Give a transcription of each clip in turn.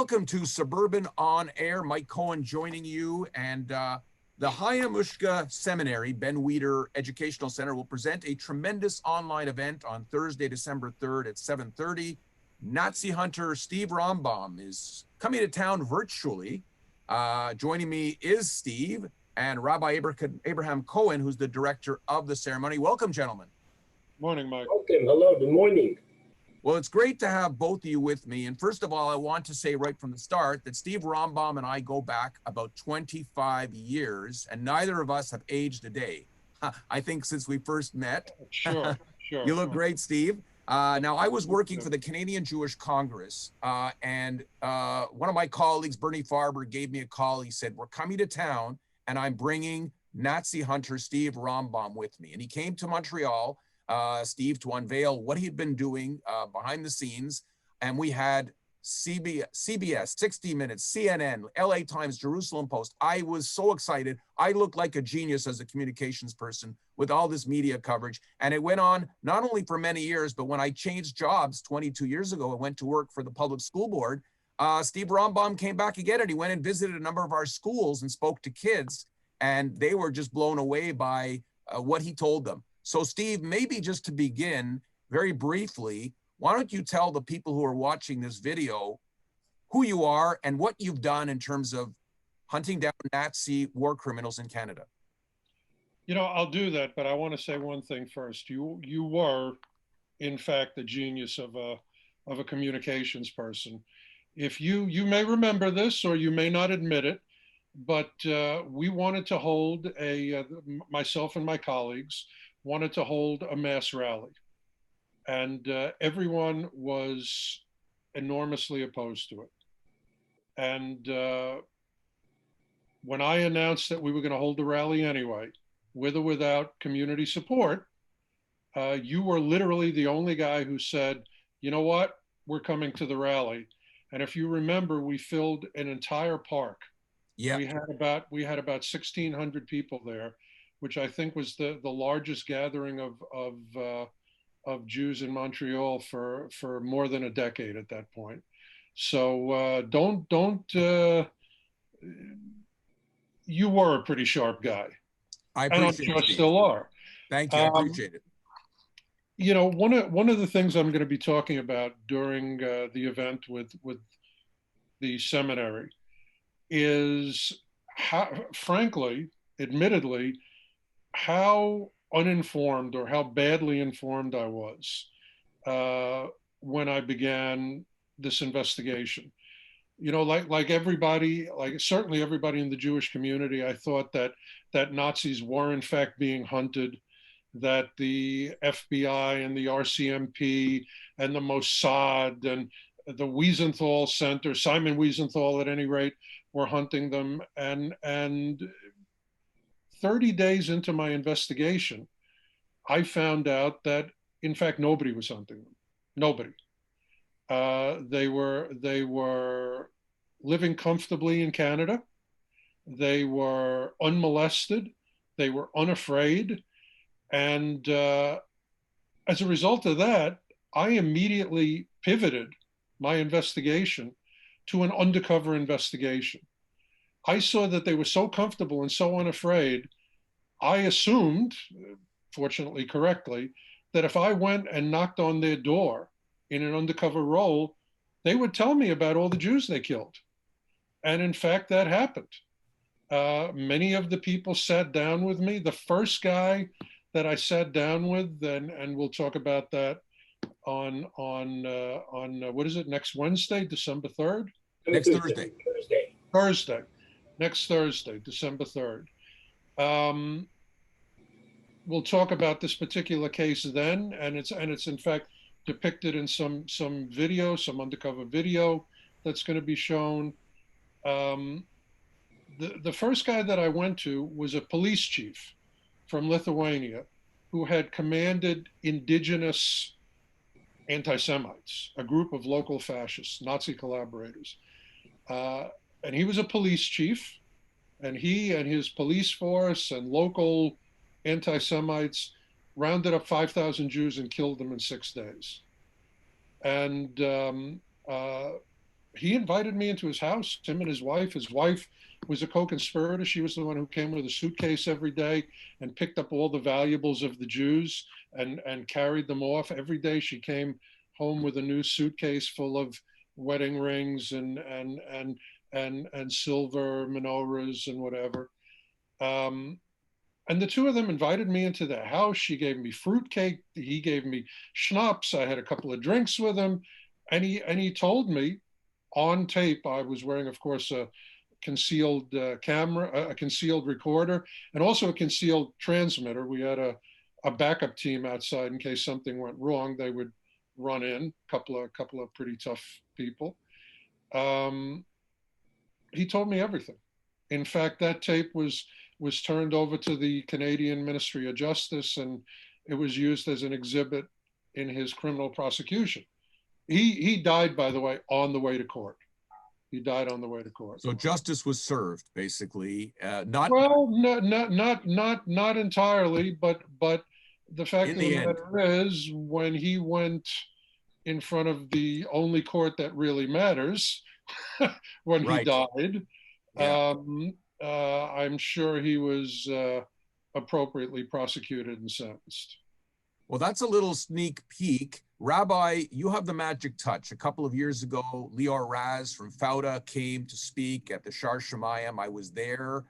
welcome to Suburban On Air. Mike Cohen joining you, and the Chaya Mushka Seminary, Ben Weider Educational Center, will present a tremendous online event on Thursday, December 3rd at 7:30. Nazi hunter Steve Rambam is coming to town virtually. Joining me is Steve and Rabbi Abraham Cohen, who's the director of the ceremony. Welcome, gentlemen. Morning, Mike. Welcome. Hello. Good morning. Well, it's great to have both of you with me. And first of all, I want to say right from the start that Steve Rambam and I go back about 25 years, and neither of us have aged a day. I think since we first met. Sure. You look great, Steve. Now, I was working for the Canadian Jewish Congress, and one of my colleagues, Bernie Farber, gave me a call. He said, "We're coming to town, and I'm bringing Nazi hunter Steve Rambam with me." And he came to Montreal, Steve, to unveil what he'd been doing behind the scenes. And we had CBS, 60 Minutes, CNN, LA Times, Jerusalem Post. I was so excited. I looked like a genius as a communications person with all this media coverage. And it went on not only for many years, but when I changed jobs 22 years ago, I went to work for the public school board. Steve Rambam came back again, and he went and visited a number of our schools and spoke to kids. And they were just blown away by what he told them. So Steve, maybe just to begin very briefly, why don't you tell the people who are watching this video who you are and what you've done in terms of hunting down Nazi war criminals in Canada? You know, I'll do that, but I want to say one thing first. You were, in fact, the genius of a communications person. If you may remember this, or you may not admit it, but we wanted to hold myself and my colleagues wanted to hold a mass rally. And everyone was enormously opposed to it. And when I announced that we were going to hold the rally anyway, with or without community support, you were literally the only guy who said, "You know what, we're coming to the rally." And if you remember, we filled an entire park. Yeah. We had about 1,600 people there, which I think was the largest gathering of Jews in Montreal for more than a decade at that point. So you were a pretty sharp guy. I appreciate and I'm it. sure still are. Thank you. I appreciate it. You know, one of the things I'm going to be talking about during the event with the seminary is how, frankly, admittedly, how uninformed or how badly informed I was when I began this investigation. You know, like everybody, like certainly everybody in the Jewish community, I thought that Nazis were in fact being hunted, that the FBI and the RCMP and the Mossad and the Wiesenthal Center, Simon Wiesenthal at any rate, were hunting them. And 30 days into my investigation, I found out that, in fact, nobody was hunting them. Nobody. They were living comfortably in Canada. They were unmolested. They were unafraid. And as a result of that, I immediately pivoted my investigation to an undercover investigation. I saw that they were so comfortable and so unafraid. I assumed, fortunately correctly, that if I went and knocked on their door in an undercover role, they would tell me about all the Jews they killed. And in fact, that happened. Many of the people sat down with me. The first guy that I sat down with, and we'll talk about that on what is it, next Wednesday, December 3rd? Next Thursday. Next Thursday, December 3rd. We'll talk about this particular case then, and it's in fact depicted in some video, some undercover video that's going to be shown. The first guy that I went to was a police chief from Lithuania who had commanded indigenous anti-Semites, a group of local fascists, Nazi collaborators. And he was a police chief, and he and his police force and local anti-Semites rounded up 5,000 Jews and killed them in 6 days. And he invited me into his house, him and his wife. His wife was a co-conspirator. She was the one who came with a suitcase every day and picked up all the valuables of the Jews and carried them off. Every day she came home with a new suitcase full of wedding rings and silver menorahs and whatever. And the two of them invited me into their house. She gave me fruitcake. He gave me schnapps. I had a couple of drinks with him. And he told me on tape, I was wearing, of course, a concealed camera, a concealed recorder, and also a concealed transmitter. We had a backup team outside in case something went wrong. They would run in, couple of pretty tough people. He told me everything. In fact, that tape was turned over to the Canadian Ministry of Justice, and it was used as an exhibit in his criminal prosecution. He died, by the way, on the way to court. He died on the way to court. So justice was served, basically. Not entirely, but the fact of the matter is, when he went in front of the only court that really matters, when he died, I'm sure he was appropriately prosecuted and sentenced. Well, that's a little sneak peek. Rabbi, you have the magic touch. A couple of years ago, Lior Raz from Fauda came to speak at the Shar Shemayim. I was there.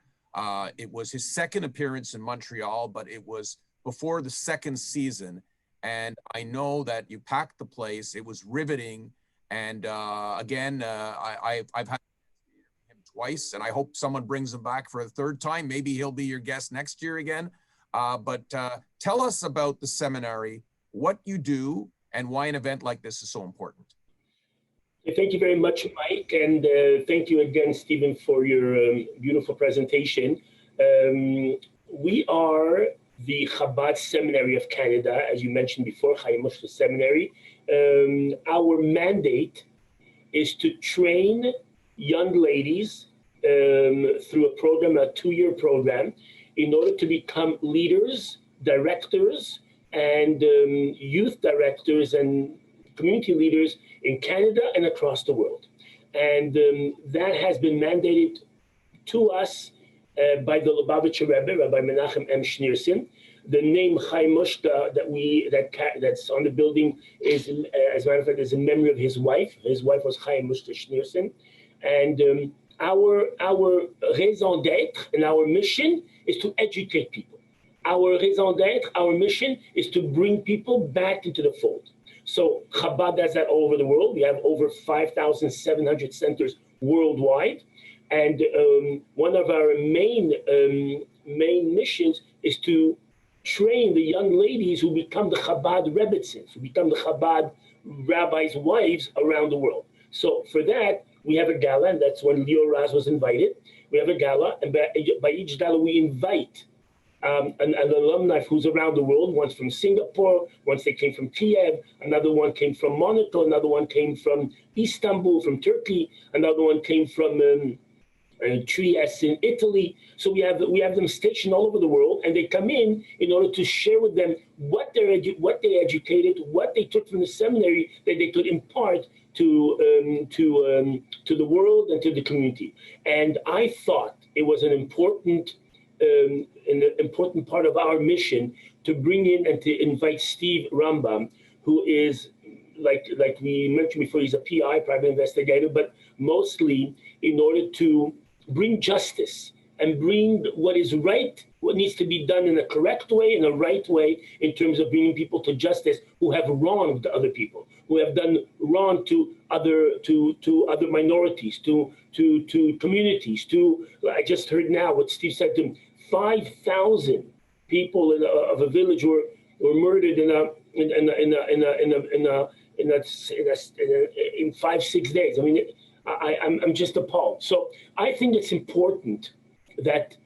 It was his second appearance in Montreal, but it was before the second season. And I know that you packed the place. It was riveting. And again, I've had him twice, and I hope someone brings him back for a third time. Maybe he'll be your guest next year again. But tell us about the seminary, what you do, and why an event like this is so important. Thank you very much, Mike, and thank you again, Stephen, for your beautiful presentation. We are the Chabad Seminary of Canada, as you mentioned before, Chaya Mushka Seminary. Our mandate is to train young ladies through a program, a 2-year program, in order to become leaders, directors, and youth directors and community leaders in Canada and across the world. And that has been mandated to us by the Lubavitcher Rebbe, Rabbi Menachem M. Schneerson. The name Chaya Mushka that's on the building is, as a matter of fact, is in memory of his wife. His wife was Chaya Mushka Seminary. And our raison d'etre and our mission is to educate people. Our raison d'etre, our mission is to bring people back into the fold. So Chabad does that all over the world. We have over 5,700 centers worldwide. And one of our main missions is to train the young ladies who become the Chabad Rebbitzins, who become the Chabad rabbis' wives around the world. So for that, we have a gala, and that's when Lior Raz was invited. We have a gala, and by each gala, we invite an alumni who's around the world. One's from Singapore, once they came from Kiev, another one came from Monaco, another one came from Istanbul, from Turkey, another one came from Trieste in Italy. So we have them stationed all over the world, and they come in order to share with them what they educated, what they took from the seminary that they could impart to the world and to the community. And I thought it was an important part of our mission to bring in and to invite Steve Rambam, who is, like we mentioned before, he's a PI, private investigator, but mostly in order to bring justice and bring what is right, what needs to be done in a correct way, in a right way, in terms of bringing people to justice who have wronged other people, who have done wrong to other minorities, to communities. I just heard now what Steve said to him, 5,000 people of a village were murdered in 5-6 days. I mean, I'm just appalled. So I think it's important that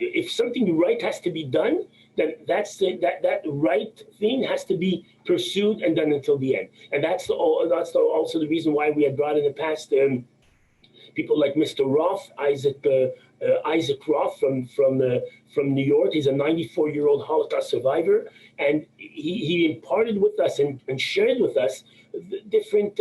if something right has to be done, then that right thing has to be pursued and done until the end. And that's also the reason why we had brought in the past people like Mr. Roth, Isaac Isaac Roth from New York. He's a 94-year-old Holocaust survivor, and he imparted with us and shared with us different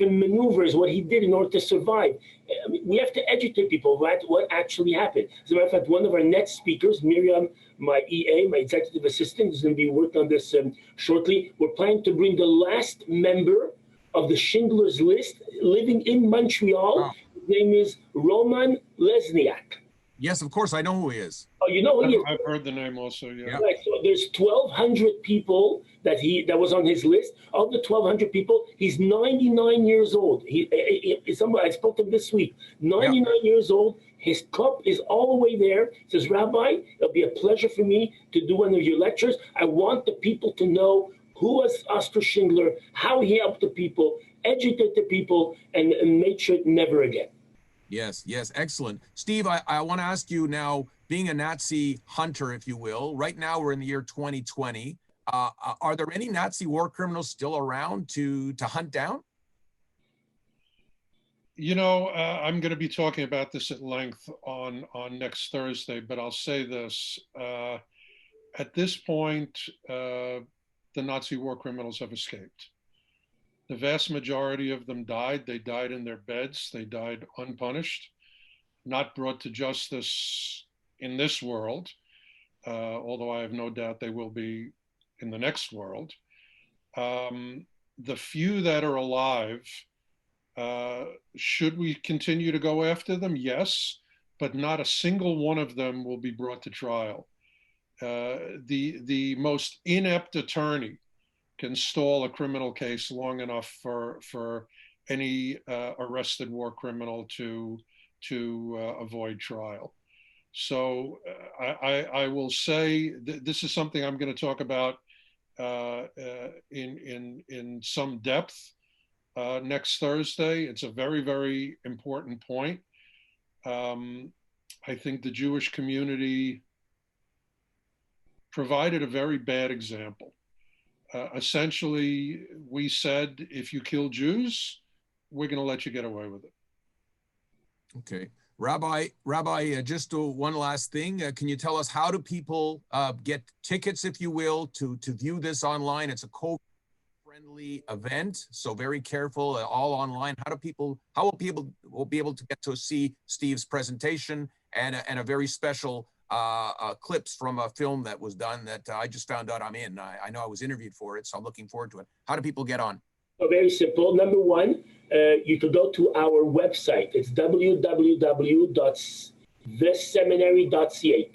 maneuvers, what he did in order to survive. I mean, we have to educate people about what actually happened. As a matter of fact, one of our next speakers, Miriam, my EA, my executive assistant, is going to be working on this shortly. We're planning to bring the last member of the Schindler's List living in Montreal. Wow. His name is Roman Lesniak. Yes, of course, I know who he is. Oh, you know who he is? I've heard the name also, yeah. Right, so there's 1,200 people that was on his list. Of the 1,200 people, he's 99 years old. I spoke to him this week. 99 years old. His cup is all the way there. He says, Rabbi, it'll be a pleasure for me to do one of your lectures. I want the people to know who was Oskar Schindler, how he helped the people, educate the people, and make sure never again. Yes, excellent. Steve, I want to ask you now, being a Nazi hunter, if you will, right now we're in the year 2020. Are there any Nazi war criminals still around to hunt down? You know, I'm going to be talking about this at length on next Thursday, but I'll say this. At this point, the Nazi war criminals have escaped. The vast majority of them died. They died in their beds. They died unpunished, not brought to justice in this world, although I have no doubt they will be in the next world. The few that are alive, should we continue to go after them? Yes, but not a single one of them will be brought to trial. The most inept attorney can stall a criminal case long enough for any arrested war criminal to avoid trial. So I will say this is something I'm going to talk about in some depth next Thursday. It's a very, very important point. I think the Jewish community provided a very bad example. Essentially, we said, if you kill Jews, we're going to let you get away with it. Okay. Rabbi, just one last thing. Can you tell us, how do people get tickets, if you will, to view this online? It's a COVID-friendly event, so very careful, all online. How will people be able to get to see Steve's presentation and a very special clips from a film that was done that I just found out I'm in. I know I was interviewed for it, so I'm looking forward to it. How do people get on? So very simple. Number one, you can go to our website. It's www.theseminary.ca,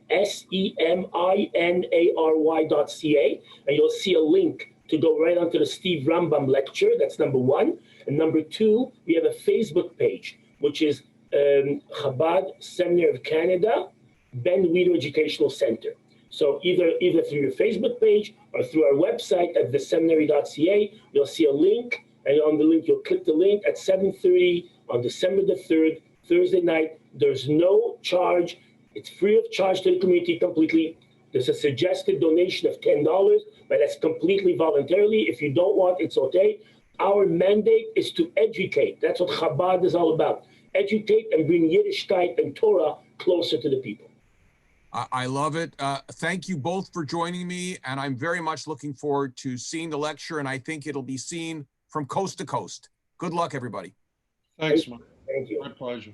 THESEMINARY.ca, and you'll see a link to go right onto the Steve Rambam lecture. That's number one. And number two, we have a Facebook page, which is Chabad Seminary of Canada, Ben Weeder Educational Center. So either through your Facebook page or through our website at theseminary.ca, you'll see a link, and on the link, you'll click the link at 7:30 on December the 3rd, Thursday night. There's no charge. It's free of charge to the community completely. There's a suggested donation of $10, but that's completely voluntarily. If you don't want, it's okay. Our mandate is to educate. That's what Chabad is all about. Educate and bring Yiddishkeit and Torah closer to the people. I love it. Thank you both for joining me, and I'm very much looking forward to seeing the lecture, and I think it'll be seen from coast to coast. Good luck, everybody. Thanks, Mike. Thank you. My pleasure.